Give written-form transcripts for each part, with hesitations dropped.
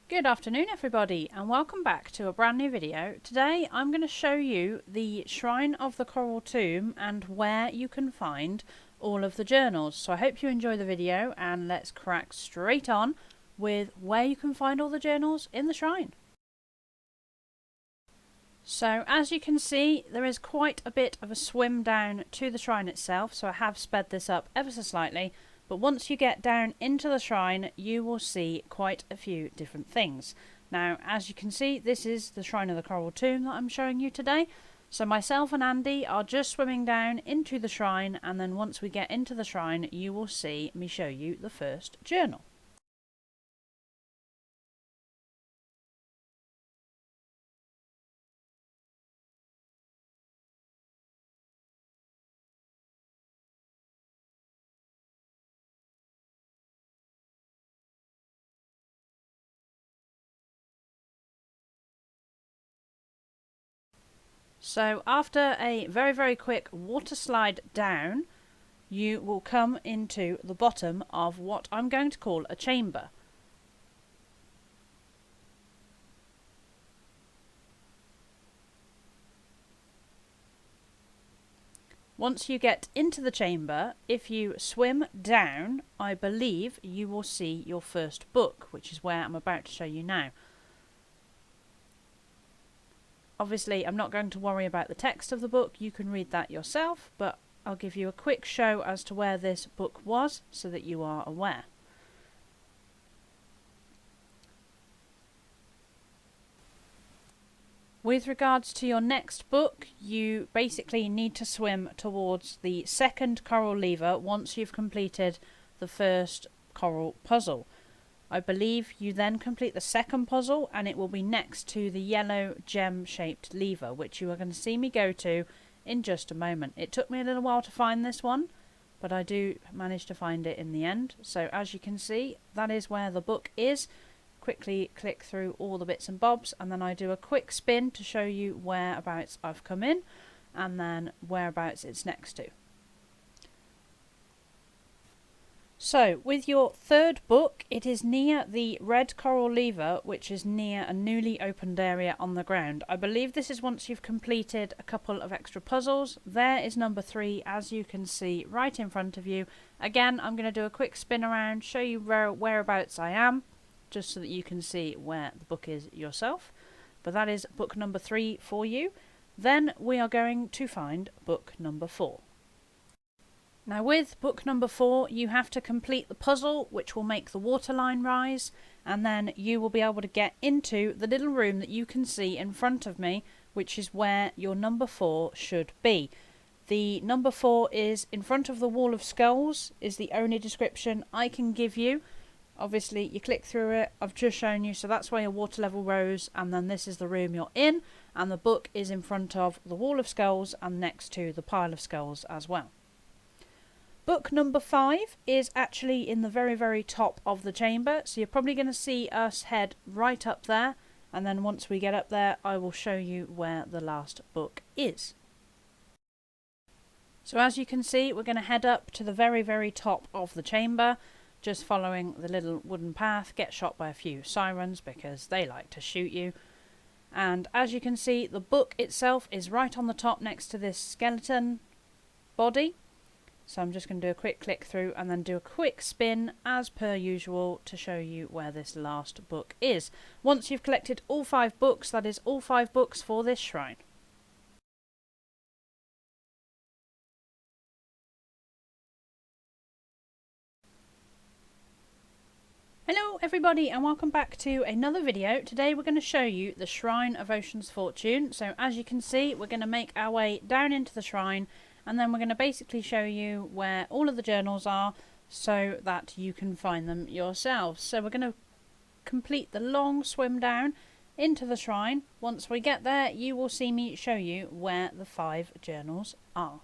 Good afternoon everybody and welcome back to a brand new video. Today I'm going to show you the Shrine of the Coral Tomb and where you can find all of the journals. So I hope you enjoy the video and let's crack straight on with where you can find all the journals in the shrine. So as you can see, there is quite a bit of a swim down to the shrine itself, so I have sped this up ever so slightly. But once you get down into the shrine, you will see quite a few different things. Now, as you can see, this is the Shrine of the Coral Tomb that I'm showing you today. So myself and Andy are just swimming down into the shrine, and then once we get into the shrine, you will see me show you the first journal. So after a very quick water slide down, you will come into the bottom of what I'm going to call a chamber. Once you get into the chamber, if you swim down, I believe you will see your first book, which is where I'm about to show you now. Obviously, I'm not going to worry about the text of the book, you can read that yourself, but I'll give you a quick show as to where this book was so that you are aware. With regards to your next book, you basically need to swim towards the second coral lever once you've completed the first coral puzzle. I believe you then complete the second puzzle and it will be next to the yellow gem-shaped lever, which you are going to see me go to in just a moment. It took me a little while to find this one, but I do manage to find it in the end. So as you can see, that is where the book is. Quickly click through all the bits and bobs and then I do a quick spin to show you whereabouts I've come in and then whereabouts it's next to. So, with your third book, it is near the red coral lever, which is near a newly opened area on the ground. I believe this is once you've completed a couple of extra puzzles. There is number 3, as you can see right in front of you. Again, I'm going to do a quick spin around, show you whereabouts I am, just so that you can see where the book is yourself. But that is book number 3 for you. Then we are going to find book number 4. Now with book number 4 you have to complete the puzzle which will make the waterline rise, and then you will be able to get into the little room that you can see in front of me, which is where your number 4 should be. The number 4 is in front of the wall of skulls is the only description I can give you. Obviously you click through it, I've just shown you, so that's where your water level rose, and then this is the room you're in, and the book is in front of the wall of skulls and next to the pile of skulls as well. Book number 5 is actually in the very top of the chamber, so you're probably going to see us head right up there, and then once we get up there I will show you where the last book is. So as you can see, we're going to head up to the very top of the chamber, just following the little wooden path, get shot by a few sirens because they like to shoot you. And as you can see, the book itself is right on the top next to this skeleton body. So I'm just going to do a quick click through and then do a quick spin as per usual to show you where this last book is. Once you've collected all 5 books, that is all 5 books for this shrine. Hello everybody and welcome back to another video. Today we're going to show you the Shrine of Ocean's Fortune. So as you can see, we're going to make our way down into the shrine, and then we're going to basically show you where all of the journals are so that you can find them yourselves. So we're going to complete the long swim down into the shrine. Once we get there, you will see me show you where the 5 journals are.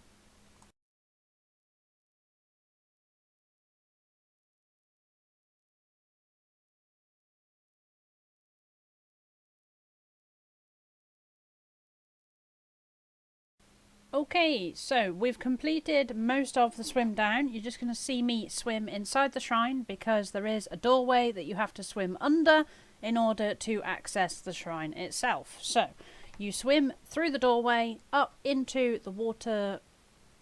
Okay, so we've completed most of the swim down. You're just going to see me swim inside the shrine because there is a doorway that you have to swim under in order to access the shrine itself. So you swim through the doorway up into the water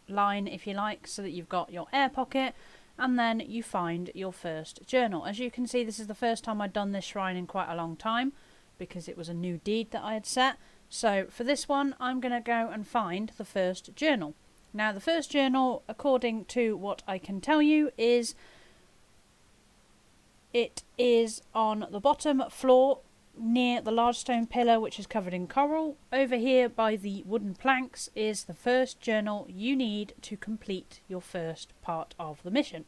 line, if you like, so that you've got your air pocket, and then you find your first journal. As you can see, this is the first time I'd done this shrine in quite a long time because it was a new deed that I had set. So for this one, I'm going to go and find the first journal. Now, the first journal, according to what I can tell you, it is on the bottom floor near the large stone pillar, which is covered in coral. Over here by the wooden planks is the first journal you need to complete your first part of the mission.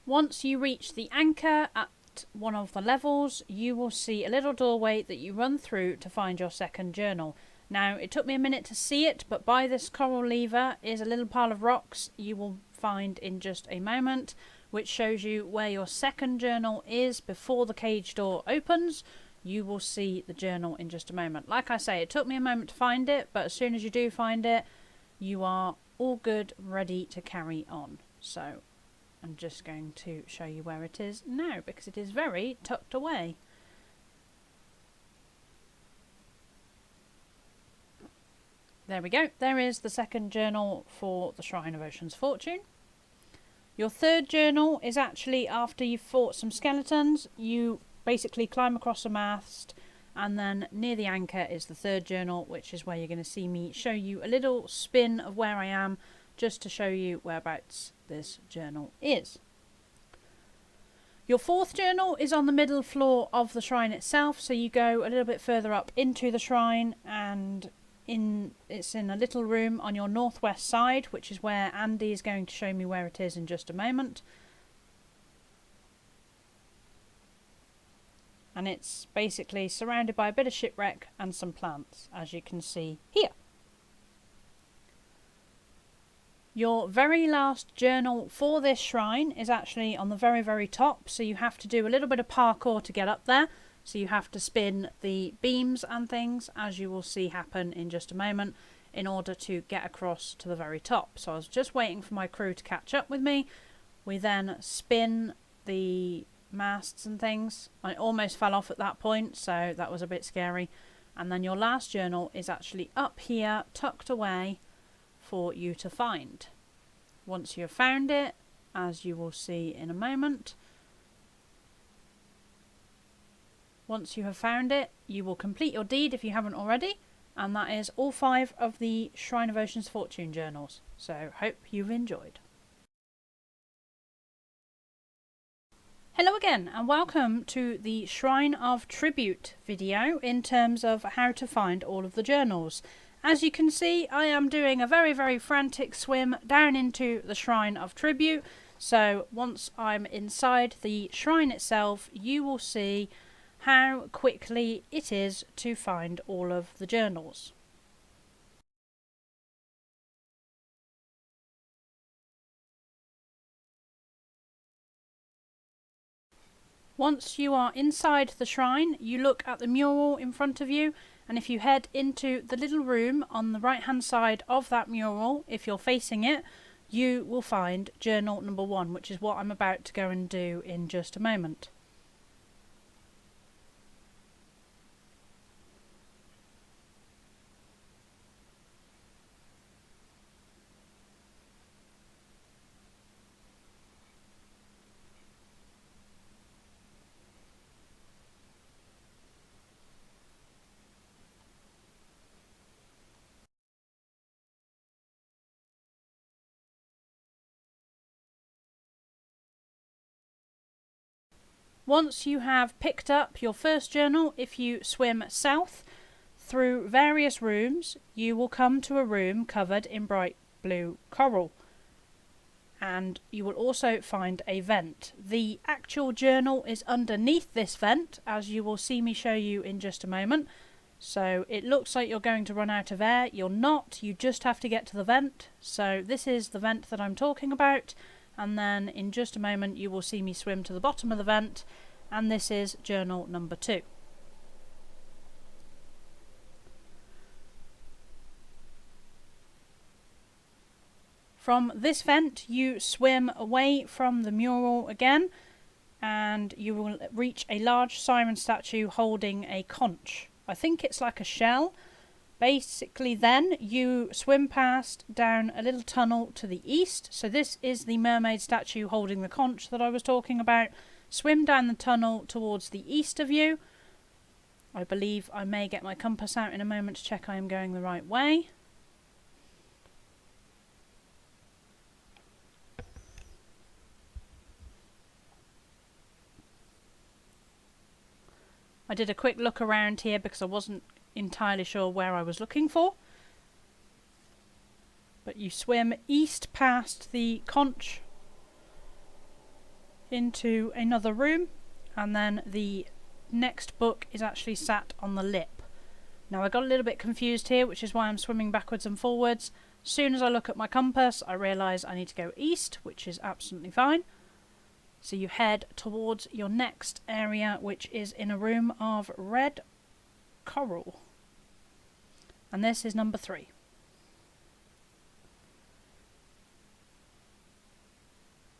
Once you reach the anchor at one of the levels, you will see a little doorway that you run through to find your second journal. Now, it took me a minute to see it, but by this coral lever is a little pile of rocks you will find in just a moment, which shows you where your second journal is before the cage door opens. You will see the journal in just a moment. Like I say, it took me a moment to find it, but as soon as you do find it, you are all good, ready to carry on. So I'm just going to show you where it is now because it is very tucked away. There we go. There is the second journal for the Shrine of Ocean's Fortune. Your third journal is actually after you've fought some skeletons. You basically climb across a mast, and then near the anchor is the third journal, which is where you're going to see me show you a little spin of where I am, just to show you whereabouts this journal is. Your fourth journal is on the middle floor of the shrine itself, so you go a little bit further up into the shrine, and it's in a little room on your northwest side, which is where Andy is going to show me where it is in just a moment. And it's basically surrounded by a bit of shipwreck and some plants, as you can see here. Your very last journal for this shrine is actually on the very, very top, so you have to do a little bit of parkour to get up there. So you have to spin the beams and things, as you will see happen in just a moment, in order to get across to the very top. So I was just waiting for my crew to catch up with me. We then spin the masts and things. I almost fell off at that point, so that was a bit scary. And then your last journal is actually up here, tucked away, for you to find. Once you have found it, as you will see in a moment, once you have found it, you will complete your deed if you haven't already, and that is all 5 of the Shrine of Ocean's Fortune journals. So hope you've enjoyed. Hello again, and welcome to the Shrine of Tribute video in terms of how to find all of the journals. As you can see, I am doing a very, very frantic swim down into the Shrine of Tribute. So once I'm inside the shrine itself, you will see how quickly it is to find all of the journals. Once you are inside the shrine, you look at the mural in front of you, and if you head into the little room on the right hand side of that mural, if you're facing it, you will find journal number 1, which is what I'm about to go and do in just a moment. Once you have picked up your first journal, if you swim south through various rooms, you will come to a room covered in bright blue coral. and you will also find a vent. The actual journal is underneath this vent, as you will see me show you in just a moment. So it looks like you're going to run out of air. You're not, you just have to get to the vent. So this is the vent that I'm talking about, and then in just a moment you will see me swim to the bottom of the vent, and this is journal number 2. From this vent you swim away from the mural again, and you will reach a large siren statue holding a conch. I think it's like a shell. Basically then you swim past down a little tunnel to the east. So this is the mermaid statue holding the conch that I was talking about. Swim down the tunnel towards the east of you. I believe I may get my compass out in a moment to check I am going the right way. I did a quick look around here because I wasn't entirely sure where I was looking for. But you swim east past the conch into another room, and then the next book is actually sat on the lip. Now I got a little bit confused here, which is why I'm swimming backwards and forwards. As soon as I look at my compass, I realise I need to go east, which is absolutely fine. So you head towards your next area, which is in a room of red coral. And this is number 3.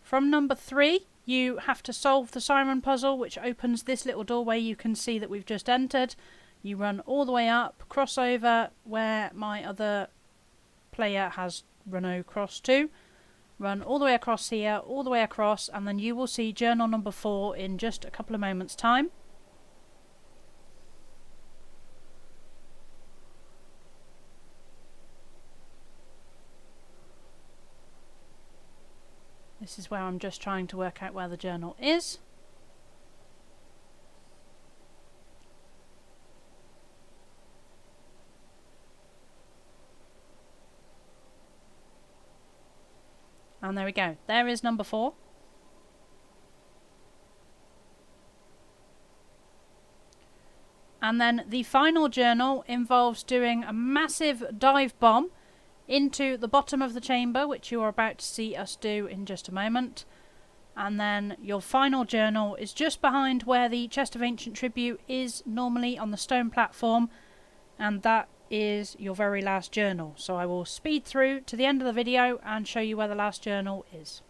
From number 3, you have to solve the siren puzzle, which opens this little doorway you can see that we've just entered. You run all the way up, cross over where my other player has run across to. Run all the way across here, all the way across, and then you will see journal number 4 in just a couple of moments' time. This is where I'm just trying to work out where the journal is. And there we go. There is number 4. And then the final journal involves doing a massive dive bomb into the bottom of the chamber, which you are about to see us do in just a moment. And then your final journal is just behind where the Chest of Ancient Tribute is normally on the stone platform, and that is your very last journal. So I will speed through to the end of the video and show you where the last journal is.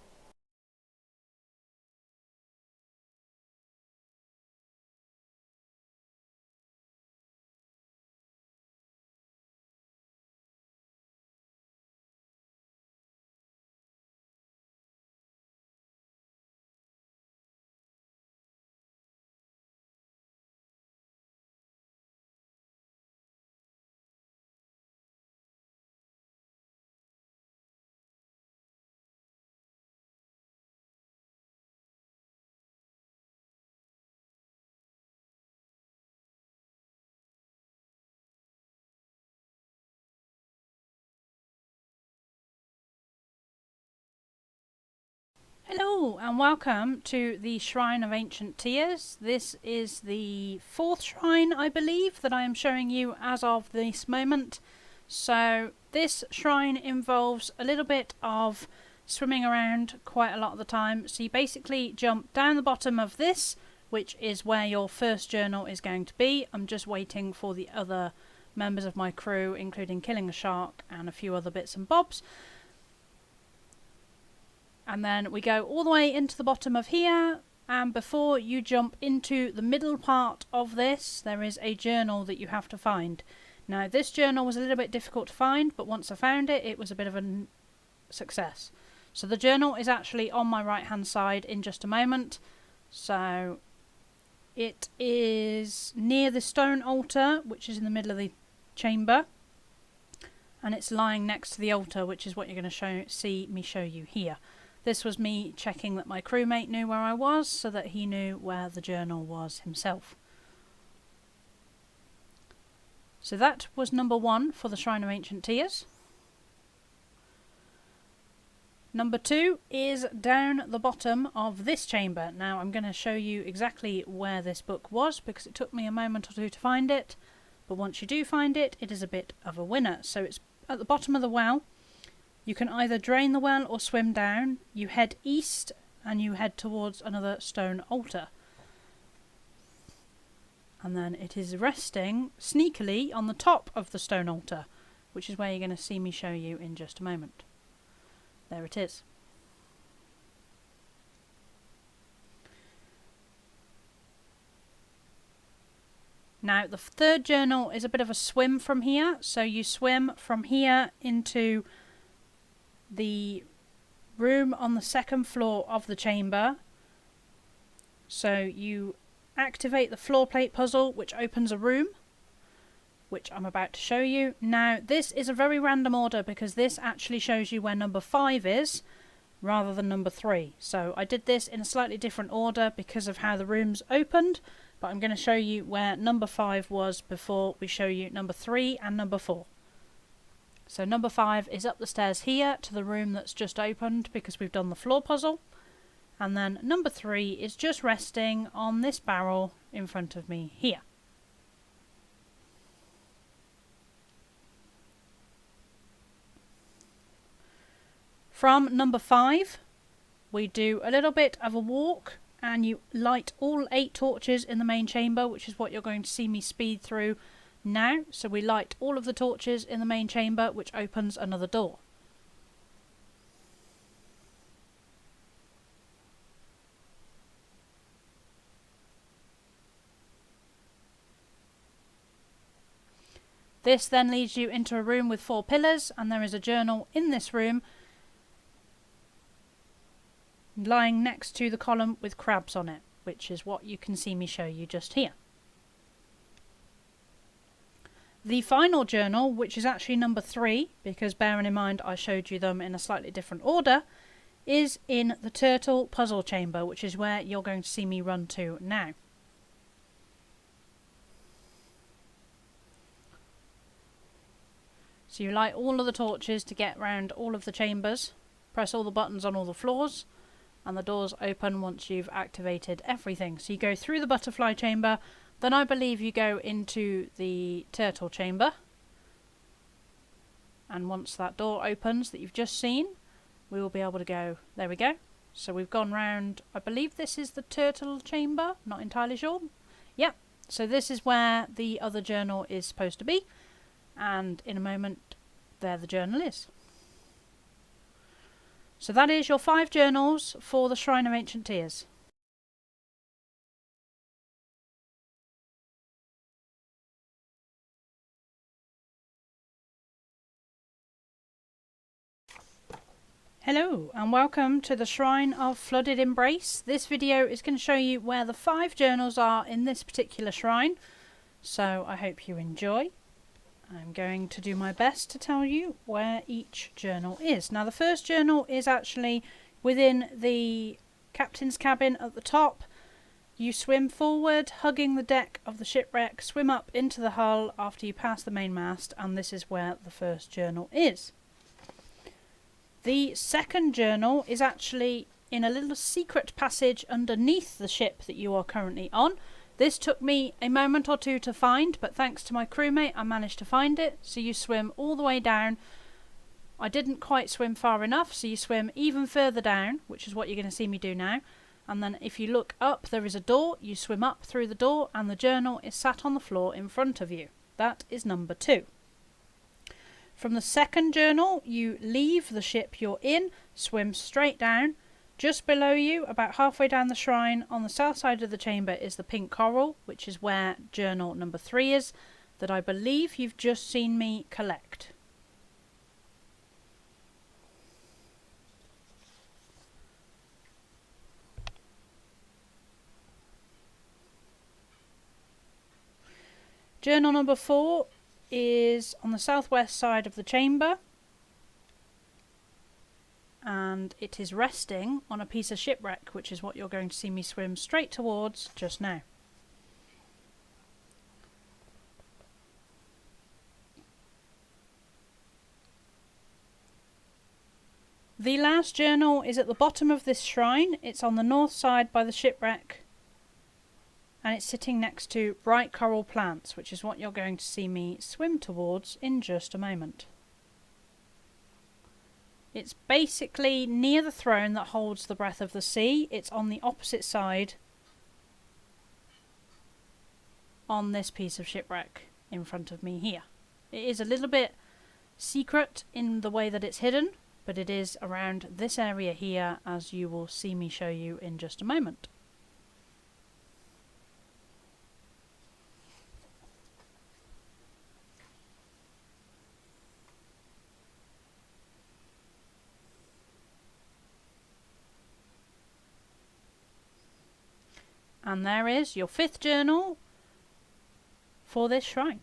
Hello and welcome to the Shrine of Ancient Tears. This is the 4th shrine, I believe, that I am showing you as of this moment. So this shrine involves a little bit of swimming around quite a lot of the time. So you basically jump down the bottom of this, which is where your first journal is going to be. I'm just waiting for the other members of my crew, including killing a shark and a few other bits and bobs. And then we go all the way into the bottom of here, and before you jump into the middle part of this, there is a journal that you have to find. Now this journal was a little bit difficult to find, but once I found it, it was a bit of a success. So the journal is actually on my right hand side in just a moment. So it is near the stone altar, which is in the middle of the chamber, and it's lying next to the altar, which is what you're going to see me show you here. This was me checking that my crewmate knew where I was, so that he knew where the journal was himself. So that was number 1 for the Shrine of Ancient Tears. Number 2 is down the bottom of this chamber. Now I'm going to show you exactly where this book was because it took me a moment or two to find it. But once you do find it, it is a bit of a winner. So it's at the bottom of the well. You can either drain the well or swim down. You head east and you head towards another stone altar. And then it is resting sneakily on the top of the stone altar, which is where you're going to see me show you in just a moment. There it is. Now the third journal is a bit of a swim from here, so you swim from here into the room on the second floor of the chamber. So you activate the floor plate puzzle, which opens a room, which I'm about to show you. Now this is a very random order because this actually shows you where number 5 is rather than number 3. So I did this in a slightly different order because of how the rooms opened, but I'm going to show you where number 5 was before we show you number 3 and number 4. So number 5 is up the stairs here to the room that's just opened because we've done the floor puzzle. And then number 3 is just resting on this barrel in front of me here. From number 5, we do a little bit of a walk and you light all 8 torches in the main chamber, which is what you're going to see me speed through now. So we light all of the torches in the main chamber, which opens another door. This then leads you into a room with 4 pillars, and there is a journal in this room lying next to the column with crabs on it, which is what you can see me show you just here. The final journal, which is actually number 3, because bearing in mind I showed you them in a slightly different order, is in the turtle puzzle chamber, which is where you're going to see me run to now. So you light all of the torches to get round all of the chambers, press all the buttons on all the floors, and the doors open once you've activated everything. So you go through the butterfly chamber, then I believe you go into the turtle chamber, and once that door opens that you've just seen, we will be able to go, there we go. So we've gone round, I believe this is the turtle chamber, not entirely sure. Yep, so this is where the other journal is supposed to be, and in a moment there the journal is. So that is your 5 journals for the Shrine of Ancient Tears. Hello and welcome to the Shrine of Flooded Embrace. This video is going to show you where the 5 journals are in this particular shrine, so I hope you enjoy. I'm going to do my best to tell you where each journal is. Now the first journal is actually within the captain's cabin at the top. You swim forward, hugging the deck of the shipwreck, swim up into the hull after you pass the mainmast, and this is where the first journal is. The second journal is actually in a little secret passage underneath the ship that you are currently on. This took me a moment or two to find, but thanks to my crewmate I managed to find it. So you swim all the way down. I didn't quite swim far enough, so you swim even further down, which is what you're going to see me do now. And then if you look up, there is a door. You swim up through the door and the journal is sat on the floor in front of you. That is number 2. From the second journal, you leave the ship you're in, swim straight down. Just below you, about halfway down the shrine, on the south side of the chamber is the pink coral, which is where journal number 3 is, that I believe you've just seen me collect. Journal number 4 is on the southwest side of the chamber, and it is resting on a piece of shipwreck, which is what you're going to see me swim straight towards just now. The last journal is at the bottom of this shrine. It's on the north side by the shipwreck, and it's sitting next to bright coral plants, which is what you're going to see me swim towards in just a moment. It's basically near the throne that holds the breath of the sea. It's on the opposite side on this piece of shipwreck in front of me here. It is a little bit secret in the way that it's hidden, but it is around this area here, as you will see me show you in just a moment. And there is your 5th journal for this shrine.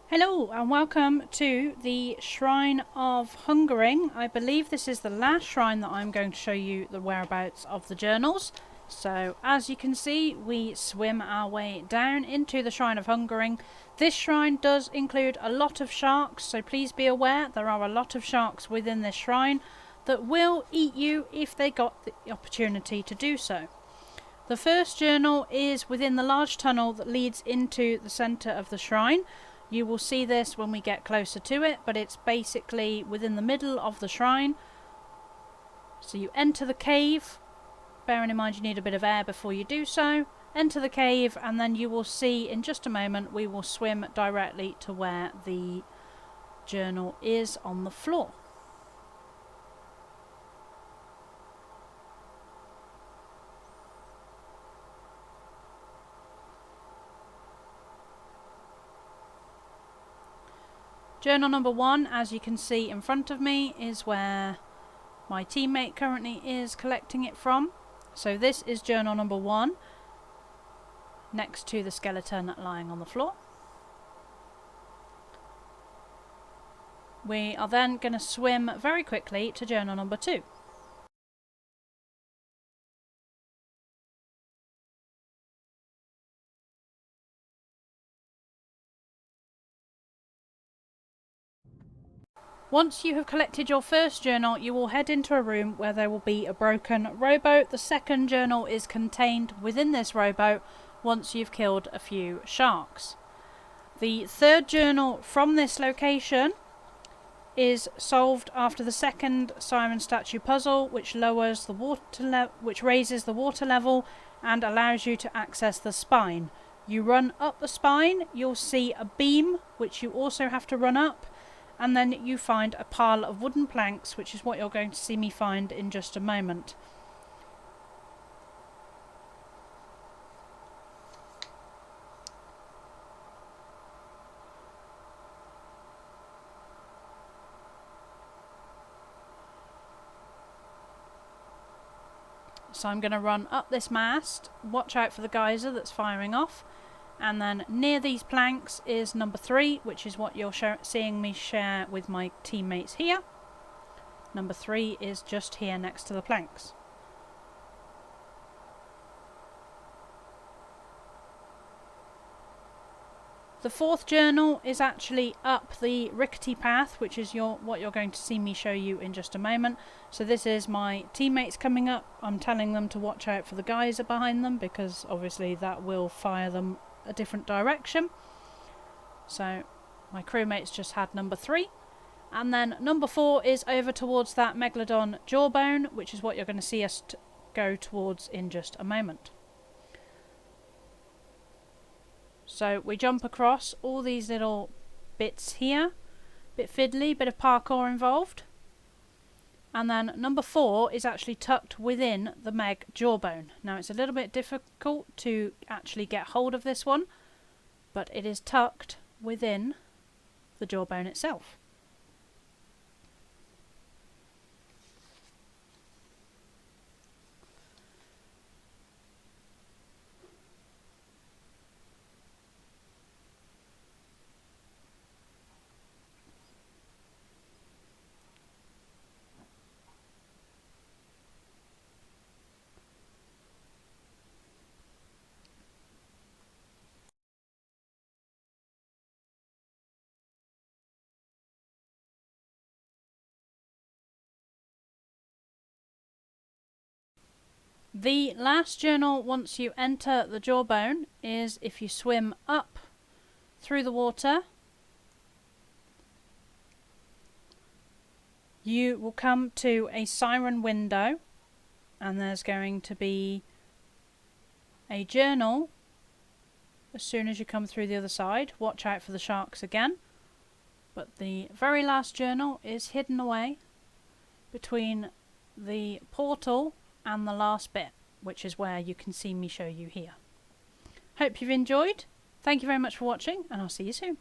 Hello and welcome to the Shrine of Hungering. I believe this is the last shrine that I'm going to show you the whereabouts of the journals. So as you can see, we swim our way down into the Shrine of Hungering. This shrine does include a lot of sharks, so please be aware there are a lot of sharks within this shrine that will eat you if they got the opportunity to do so. The first journal is within the large tunnel that leads into the centre of the shrine. You will see this when we get closer to it, but it's basically within the middle of the shrine. So you enter the cave, bearing in mind you need a bit of air before you do so. Enter the cave, and then you will see in just a moment we will swim directly to where the journal is on the floor. Journal number 1, as you can see in front of me, is where my teammate currently is collecting it from. So this is journal number 1, next to the skeleton lying on the floor. We are then going to swim very quickly to journal number 2. Once you have collected your first journal, you will head into a room where there will be a broken rowboat. The second journal is contained within this rowboat once you've killed a few sharks. The third journal from this location is solved after the second siren statue puzzle, which raises the water level and allows you to access the spine. You run up the spine, you'll see a beam which you also have to run up, and then you find a pile of wooden planks, which is what you're going to see me find in just a moment. So I'm going to run up this mast, watch out for the geyser that's firing off, and then near these planks is number 3, which is what you're seeing me share with my teammates here. Number 3 is just here next to the planks. The fourth journal is actually up the rickety path, which is what you're going to see me show you in just a moment. So this is my teammates coming up. I'm telling them to watch out for the geyser behind them, because obviously that will fire them a different direction. So my crewmates just had number 3, and then number 4 is over towards that megalodon jawbone, which is what you're going to see us go towards in just a moment. So we jump across all these little bits here, bit fiddly, bit of parkour involved, and then number 4 is actually tucked within the meg jawbone. Now it's a little bit difficult to actually get hold of this one, but it is tucked within the jawbone itself. The last journal once you enter the jawbone is if you swim up through the water, you will come to a siren window, and there's going to be a journal as soon as you come through the other side. Watch out for the sharks again. But the very last journal is hidden away between the portal and the last bit, which is where you can see me show you here. Hope you've enjoyed. Thank you very much for watching, and I'll see you soon.